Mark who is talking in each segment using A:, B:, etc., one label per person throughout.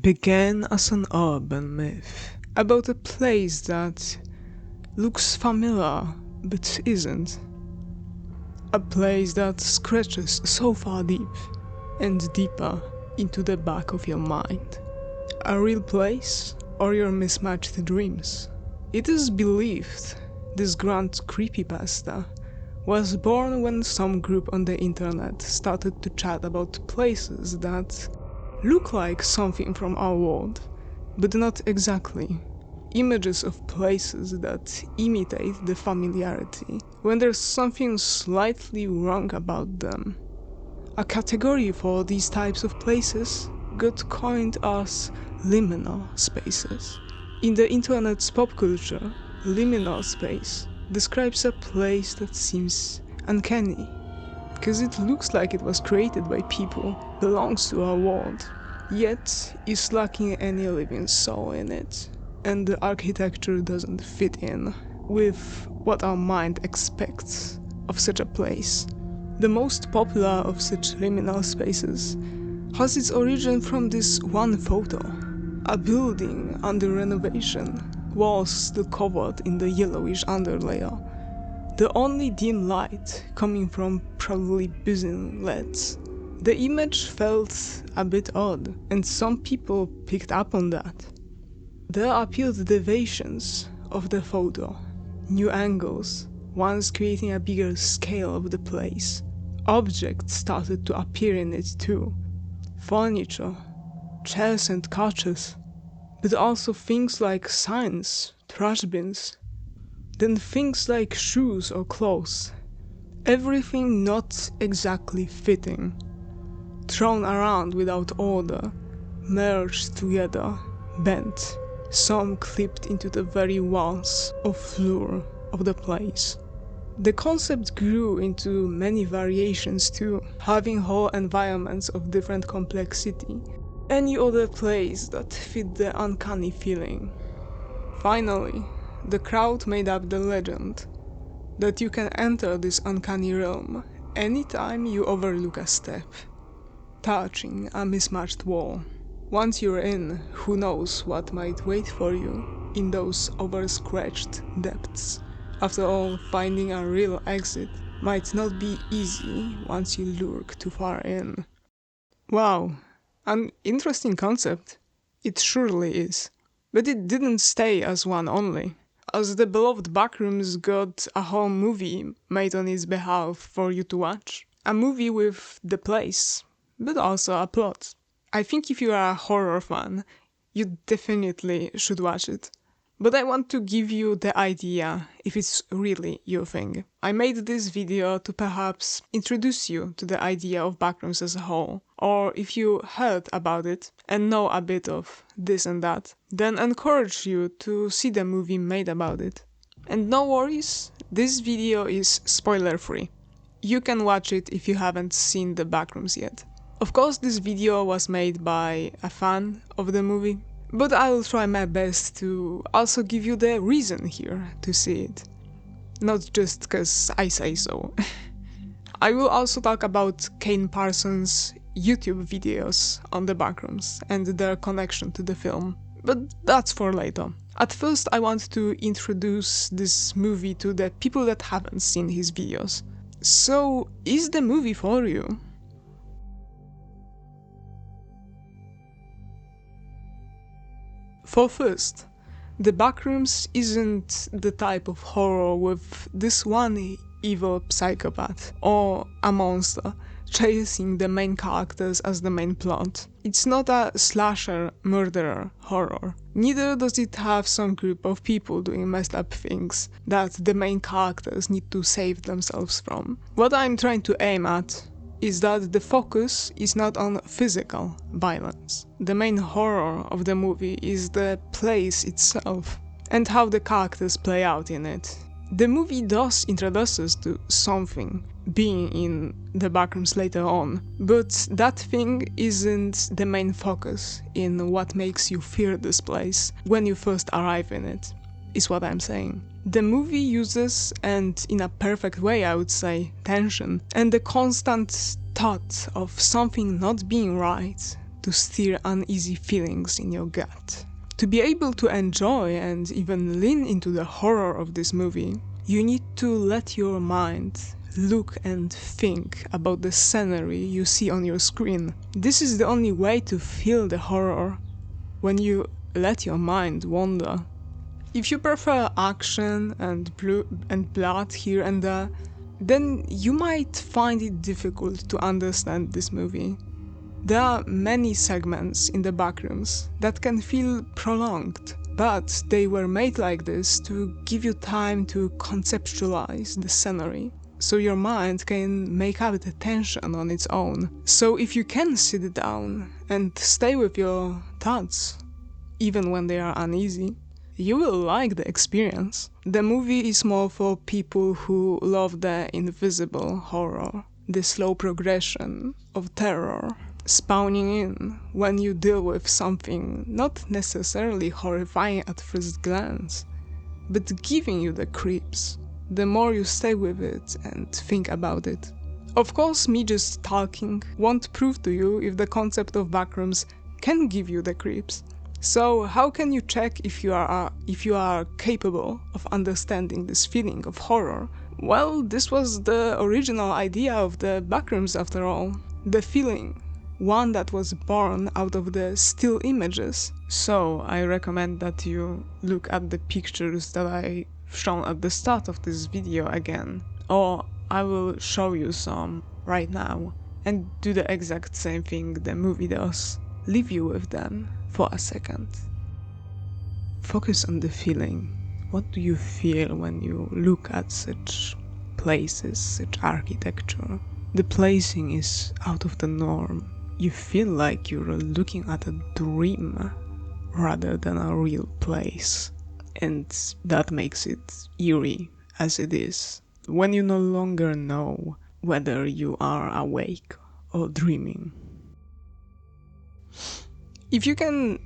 A: began as an urban myth about a place that looks familiar but isn't. A place that scratches so far deep and deeper into the back of your mind. A real place or your mismatched dreams? It is believed this grand creepypasta was born when some group on the internet started to chat about places that look like something from our world, but not exactly. Images of places that imitate the familiarity when there's something slightly wrong about them. A category for these types of places got coined as liminal spaces. In the internet's pop culture, liminal space describes a place that seems uncanny, because it looks like it was created by people, belongs to our world, yet is lacking any living soul in it, and the architecture doesn't fit in with what our mind expects of such a place. The most popular of such liminal spaces has its origin from this one photo. A building under renovation, walls still covered in the yellowish underlayer. The only dim light coming from probably buzzing LEDs. The image felt a bit odd, and some people picked up on that. There appeared deviations of the photo, new angles, once creating a bigger scale of the place. Objects started to appear in it too. Furniture, chairs and couches, but also things like signs, trash bins, then things like shoes or clothes. Everything not exactly fitting, thrown around without order, merged together, bent, some clipped into the very walls or floor of the place. The concept grew into many variations too, having whole environments of different complexity, any other place that fit the uncanny feeling. Finally, the crowd made up the legend that you can enter this uncanny realm anytime you overlook a step, touching a mismatched wall. Once you're in, who knows what might wait for you in those over-scratched depths. After all, finding a real exit might not be easy once you lurk too far in. Wow, an interesting concept. It surely is. But it didn't stay as one only, as the beloved Backrooms got a whole movie made on its behalf for you to watch. A movie with the place, but also a plot. I think if you are a horror fan, you definitely should watch it. But I want to give you the idea if it's really your thing. I made this video to perhaps introduce you to the idea of Backrooms as a whole, or if you heard about it and know a bit of this and that, then encourage you to see the movie made about it. And no worries, this video is spoiler free. You can watch it if you haven't seen the Backrooms yet. Of course, this video was made by a fan of the movie, but I will try my best to also give you the reason here to see it. Not just cause I say so. I will also talk about Kane Parsons' YouTube videos on the Backrooms and their connection to the film, but that's for later. At first I want to introduce this movie to the people that haven't seen his videos. So, is the movie for you? For first, the Backrooms isn't the type of horror with this one evil psychopath or a monster chasing the main characters as the main plot. It's not a slasher murderer horror. Neither does it have some group of people doing messed up things that the main characters need to save themselves from. What I'm trying to aim at is that the focus is not on physical violence. The main horror of the movie is the place itself and how the characters play out in it. The movie does introduce us to something being in the Backrooms later on, but that thing isn't the main focus in what makes you fear this place when you first arrive in it, is what I'm saying. The movie uses, and in a perfect way I would say, tension and the constant thought of something not being right to stir uneasy feelings in your gut. To be able to enjoy and even lean into the horror of this movie, you need to let your mind look and think about the scenery you see on your screen. This is the only way to feel the horror, when you let your mind wander. If you prefer action and blood here and there, then you might find it difficult to understand this movie. There are many segments in the Backrooms that can feel prolonged, but they were made like this to give you time to conceptualize the scenery, so your mind can make up the tension on its own. So if you can sit down and stay with your thoughts, even when they are uneasy, you will like the experience. The movie is more for people who love the invisible horror, the slow progression of terror, spawning in when you deal with something not necessarily horrifying at first glance, but giving you the creeps, the more you stay with it and think about it. Of course, me just talking won't prove to you if the concept of Backrooms can give you the creeps. So how can you check if you are capable of understanding this feeling of horror? Well, this was the original idea of the Backrooms after all. The feeling, one that was born out of the still images. So I recommend that you look at the pictures that I've shown at the start of this video again, or I will show you some right now, and do the exact same thing the movie does. Leave you with them for a second. Focus on the feeling. What do you feel when you look at such places, such architecture? The placing is out of the norm. You feel like you're looking at a dream rather than a real place. And that makes it eerie as it is, when you no longer know whether you are awake or dreaming. If you can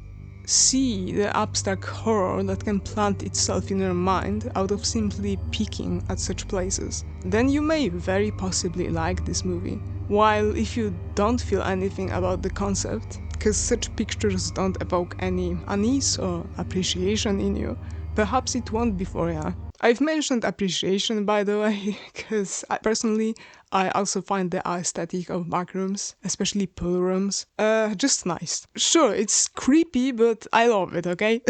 A: see the abstract horror that can plant itself in your mind out of simply peeking at such places, then you may very possibly like this movie. While if you don't feel anything about the concept, because such pictures don't evoke any unease or appreciation in you, perhaps it won't be for you. I've mentioned appreciation, by the way, because I also find the aesthetic of Backrooms, especially pool rooms, just nice. Sure, it's creepy, but I love it, okay?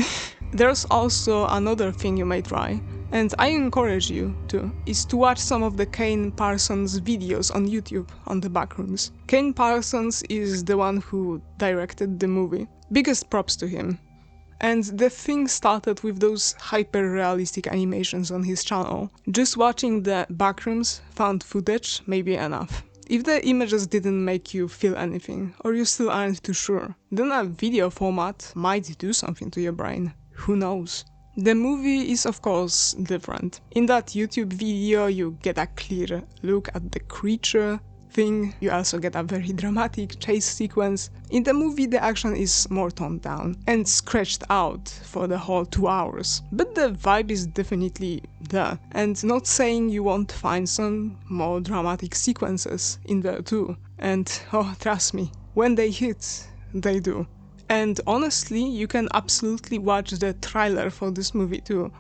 A: There's also another thing you may try, and I encourage you to, is to watch some of the Kane Parsons videos on YouTube on the Backrooms. Kane Parsons is the one who directed the movie. Biggest props to him. And the thing started with those hyper-realistic animations on his channel. Just watching the Backrooms found footage may be enough. If the images didn't make you feel anything, or you still aren't too sure, then a video format might do something to your brain. Who knows? The movie is of course different. In that YouTube video you get a clear look at the creature thing, you also get a very dramatic chase sequence. In the movie the action is more toned down and stretched out for the whole 2 hours, but the vibe is definitely there, and not saying you won't find some more dramatic sequences in there too, and oh, trust me, when they hit, they do. And honestly, you can absolutely watch the trailer for this movie too.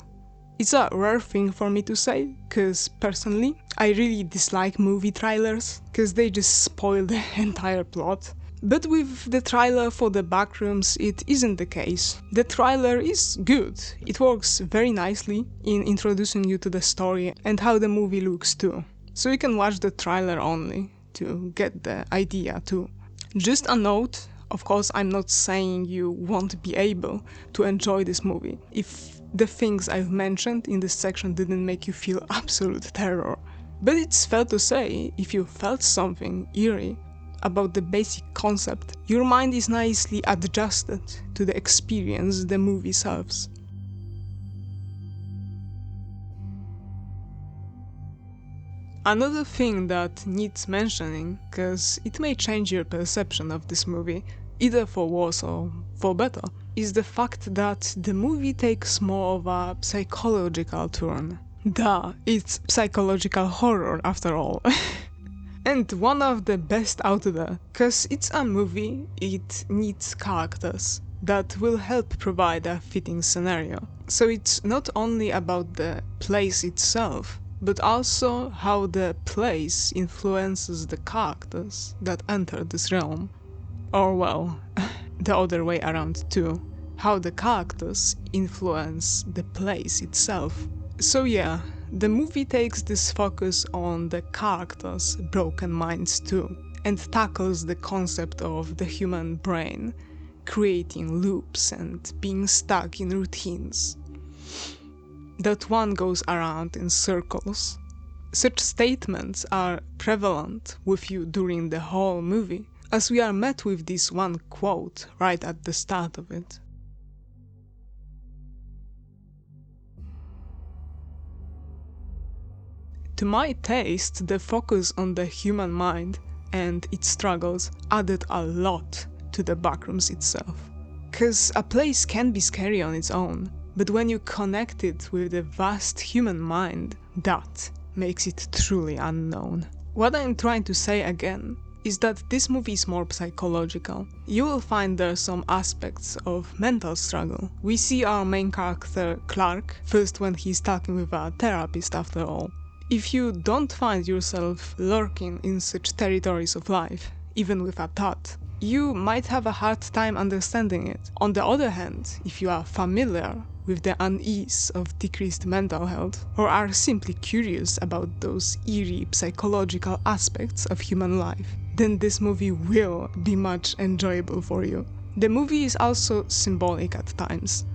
A: It's a rare thing for me to say, cause personally, I really dislike movie trailers, cause they just spoil the entire plot. But with the trailer for the Backrooms, it isn't the case. The trailer is good. It works very nicely in introducing you to the story and how the movie looks too. So you can watch the trailer only to get the idea too. Just a note, of course I'm not saying you won't be able to enjoy this movie if the things I've mentioned in this section didn't make you feel absolute terror. But it's fair to say, if you felt something eerie about the basic concept, your mind is nicely adjusted to the experience the movie serves. Another thing that needs mentioning, cause it may change your perception of this movie, either for worse or for better, is the fact that the movie takes more of a psychological turn. Duh, it's psychological horror after all. And one of the best out there, cause it's a movie, it needs characters that will help provide a fitting scenario. So it's not only about the place itself, but also how the place influences the characters that enter this realm. Or well, the other way around too, how the characters influence the place itself. So yeah, the movie takes this focus on the characters' broken minds too, and tackles the concept of the human brain, creating loops and being stuck in routines. That one goes around in circles. Such statements are prevalent with you during the whole movie, as we are met with this one quote right at the start of it. To my taste, the focus on the human mind and its struggles added a lot to the Backrooms itself. Cause a place can be scary on its own, but when you connect it with the vast human mind, that makes it truly unknown. What I'm trying to say again is that this movie is more psychological. You will find there some aspects of mental struggle. We see our main character, Clark, first when he's talking with a therapist after all. If you don't find yourself lurking in such territories of life, even with a thought, you might have a hard time understanding it. On the other hand, if you are familiar with the unease of decreased mental health, or are simply curious about those eerie psychological aspects of human life, then this movie will be much enjoyable for you. The movie is also symbolic at times.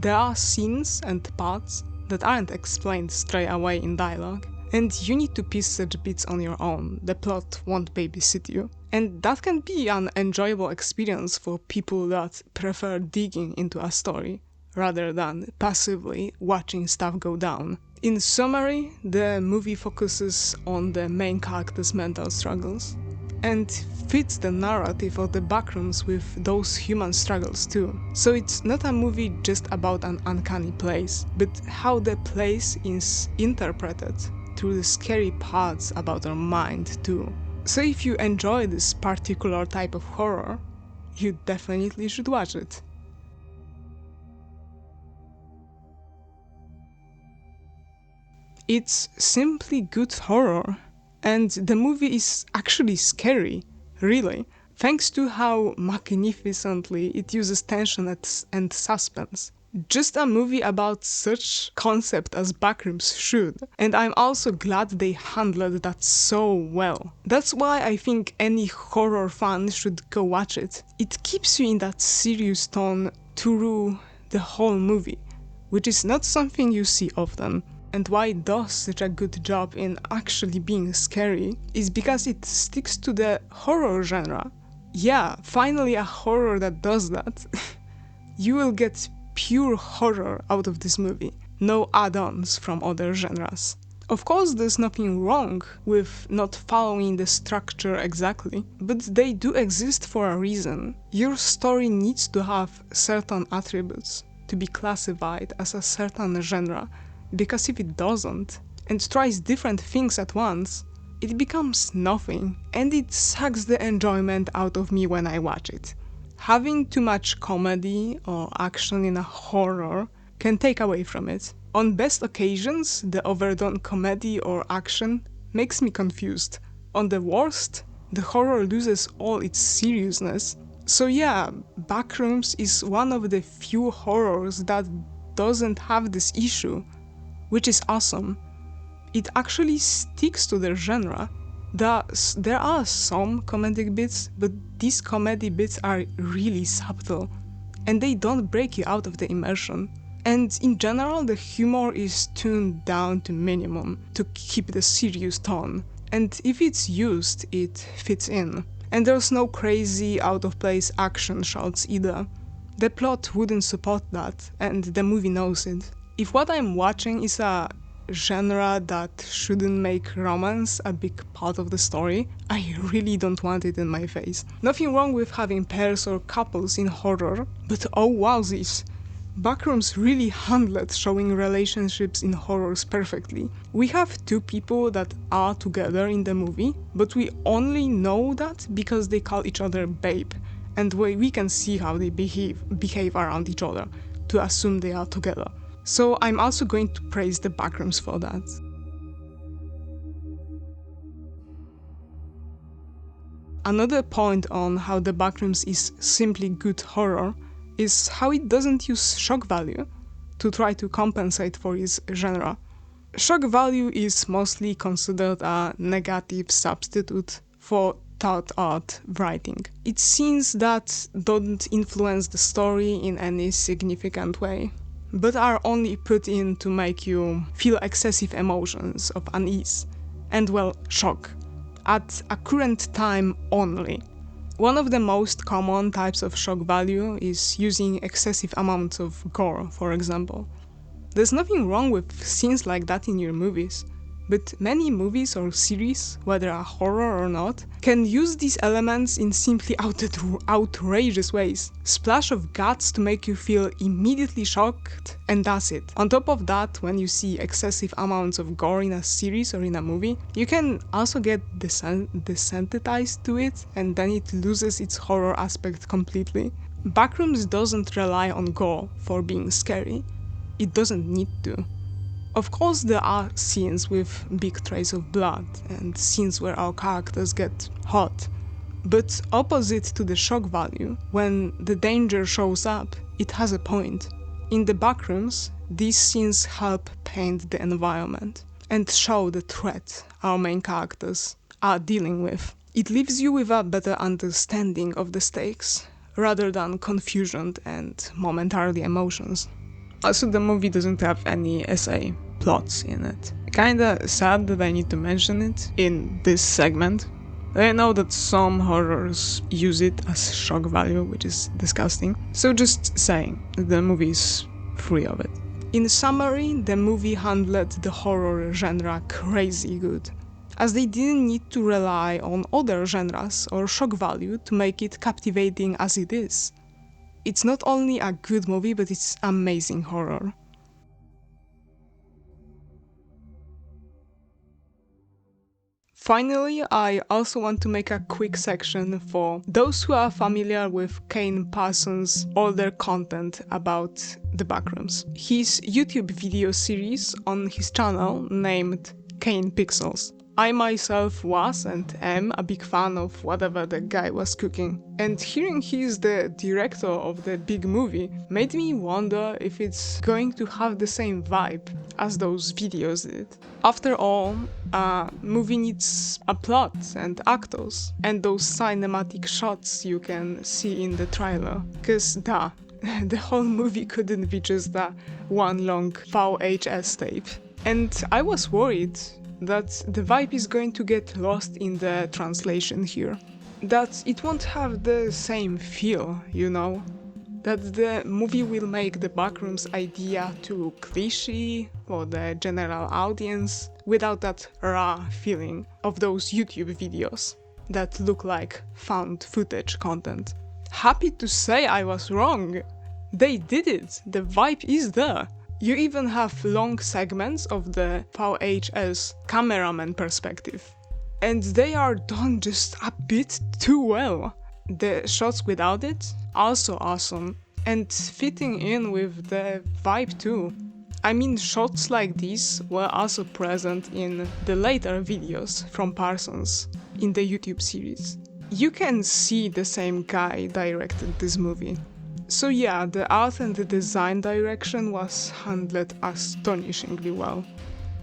A: There are scenes and parts that aren't explained straight away in dialogue, and you need to piece such bits on your own. The plot won't babysit you. And that can be an enjoyable experience for people that prefer digging into a story, rather than passively watching stuff go down. In summary, the movie focuses on the main character's mental struggles, and fits the narrative of the Backrooms with those human struggles too. So it's not a movie just about an uncanny place, but how the place is interpreted through the scary parts about our mind too. So if you enjoy this particular type of horror, you definitely should watch it. It's simply good horror, and the movie is actually scary, really, thanks to how magnificently it uses tension and suspense. Just a movie about such concept as Backrooms should, and I'm also glad they handled that so well. That's why I think any horror fan should go watch it. It keeps you in that serious tone through the whole movie, which is not something you see often. And why it does such a good job in actually being scary is because it sticks to the horror genre. Yeah, finally a horror that does that. You will get pure horror out of this movie, no add-ons from other genres. Of course, there's nothing wrong with not following the structure exactly, but they do exist for a reason. Your story needs to have certain attributes to be classified as a certain genre, because if it doesn't, and tries different things at once, it becomes nothing, and it sucks the enjoyment out of me when I watch it. Having too much comedy or action in a horror can take away from it. On best occasions, the overdone comedy or action makes me confused. On the worst, the horror loses all its seriousness. So yeah, Backrooms is one of the few horrors that doesn't have this issue, which is awesome. It actually sticks to the genre. There are some comedic bits, but these comedy bits are really subtle, and they don't break you out of the immersion. And in general, the humor is tuned down to minimum to keep the serious tone, and if it's used, it fits in. And there's no crazy out-of-place action shots either. The plot wouldn't support that, and the movie knows it. If what I'm watching is a genre that shouldn't make romance a big part of the story, I really don't want it in my face. Nothing wrong with having pairs or couples in horror, but oh wowzies, Backrooms really handled showing relationships in horrors perfectly. We have two people that are together in the movie, but we only know that because they call each other babe, and we can see how they behave around each other to assume they are together. So I'm also going to praise the Backrooms for that. Another point on how the Backrooms is simply good horror is how it doesn't use shock value to try to compensate for its genre. Shock value is mostly considered a negative substitute for thought art writing. It's scenes that don't influence the story in any significant way, but are only put in to make you feel excessive emotions of unease and, well, shock at a current time only. One of the most common types of shock value is using excessive amounts of gore, for example. There's nothing wrong with scenes like that in your movies, but many movies or series, whether a horror or not, can use these elements in simply outrageous ways. Splash of guts to make you feel immediately shocked, and that's it. On top of that, when you see excessive amounts of gore in a series or in a movie, you can also get desensitized to it, and then it loses its horror aspect completely. Backrooms doesn't rely on gore for being scary. It doesn't need to. Of course, there are scenes with big traces of blood and scenes where our characters get hot, but opposite to the shock value, when the danger shows up, it has a point. In the Backrooms, these scenes help paint the environment and show the threat our main characters are dealing with. It leaves you with a better understanding of the stakes, rather than confusion and momentary emotions. Also, the movie doesn't have any SA plots in it. Kinda sad that I need to mention it in this segment. I know that some horrors use it as shock value, which is disgusting. So just saying, the movie is free of it. In summary, the movie handled the horror genre crazy good, as they didn't need to rely on other genres or shock value to make it captivating as it is. It's not only a good movie, but it's amazing horror. Finally, I also want to make a quick section for those who are familiar with Kane Parsons' older content about the Backrooms. His YouTube video series on his channel named Kane Pixels. I myself was and am a big fan of whatever the guy was cooking, and hearing he's the director of the big movie made me wonder if it's going to have the same vibe as those videos did. After all, a movie needs a plot and actors, and those cinematic shots you can see in the trailer, cause the whole movie couldn't be just that one long VHS tape. And I was worried that the vibe is going to get lost in the translation here. That it won't have the same feel, you know? That the movie will make the Backrooms idea too cliche for the general audience without that raw feeling of those YouTube videos that look like found footage content. Happy to say I was wrong! They did it! The vibe is there! You even have long segments of the VHS cameraman perspective. And they are done just a bit too well. The shots without it, also awesome. And fitting in with the vibe too. I mean, shots like these were also present in the later videos from Parsons in the YouTube series. You can see the same guy directed this movie. So yeah, the art and the design direction was handled astonishingly well.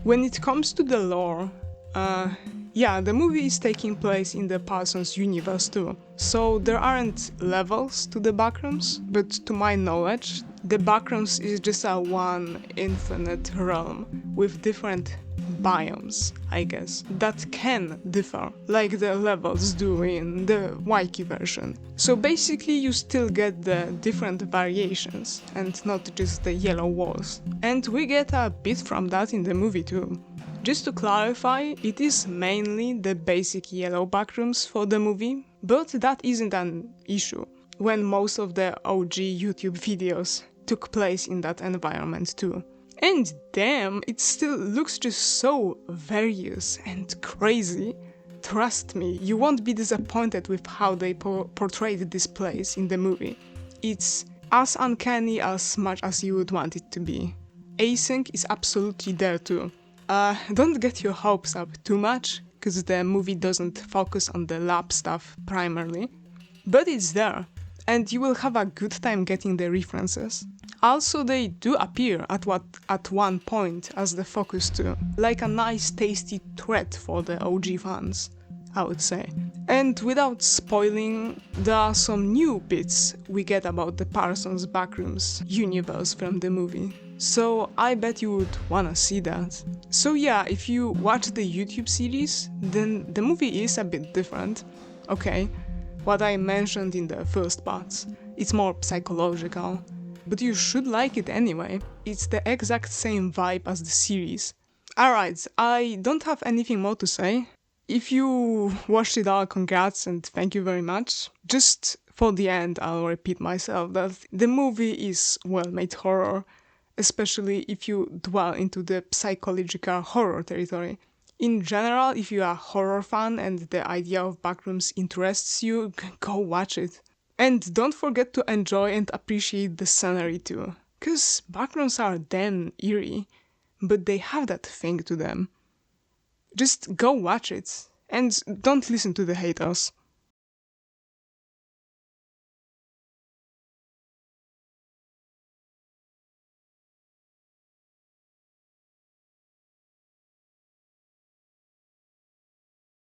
A: When it comes to the lore, the movie is taking place in the Parsons universe too. So there aren't levels to the Backrooms, but to my knowledge, the Backrooms is just a one infinite realm with different biomes, I guess, that can differ, like the levels do in the Wiki version. So basically you still get the different variations, and not just the yellow walls. And we get a bit from that in the movie too. Just to clarify, it is mainly the basic yellow Backrooms for the movie, but that isn't an issue, when most of the OG YouTube videos took place in that environment too. And damn, it still looks just so various and crazy. Trust me, you won't be disappointed with how they portrayed this place in the movie. It's as uncanny as much as you would want it to be. Async is absolutely there too. Don't get your hopes up too much, because the movie doesn't focus on the lab stuff primarily, but it's there, and you will have a good time getting the references. Also, they do appear at one point as the focus too, like a nice tasty threat for the OG fans, I would say. And without spoiling, there are some new bits we get about the Parsons Backrooms universe from the movie. So I bet you would wanna see that. So yeah, if you watch the YouTube series, then the movie is a bit different. Okay, what I mentioned in the first parts, it's more psychological, but you should like it anyway. It's the exact same vibe as the series. Alright, I don't have anything more to say. If you watched it all, congrats and thank you very much. Just for the end, I'll repeat myself that the movie is well-made horror, especially if you dwell into the psychological horror territory. In general, if you are a horror fan and the idea of Backrooms interests you, go watch it. And don't forget to enjoy and appreciate the scenery too, cause Backrooms are damn eerie, but they have that thing to them. Just go watch it, and don't listen to the haters.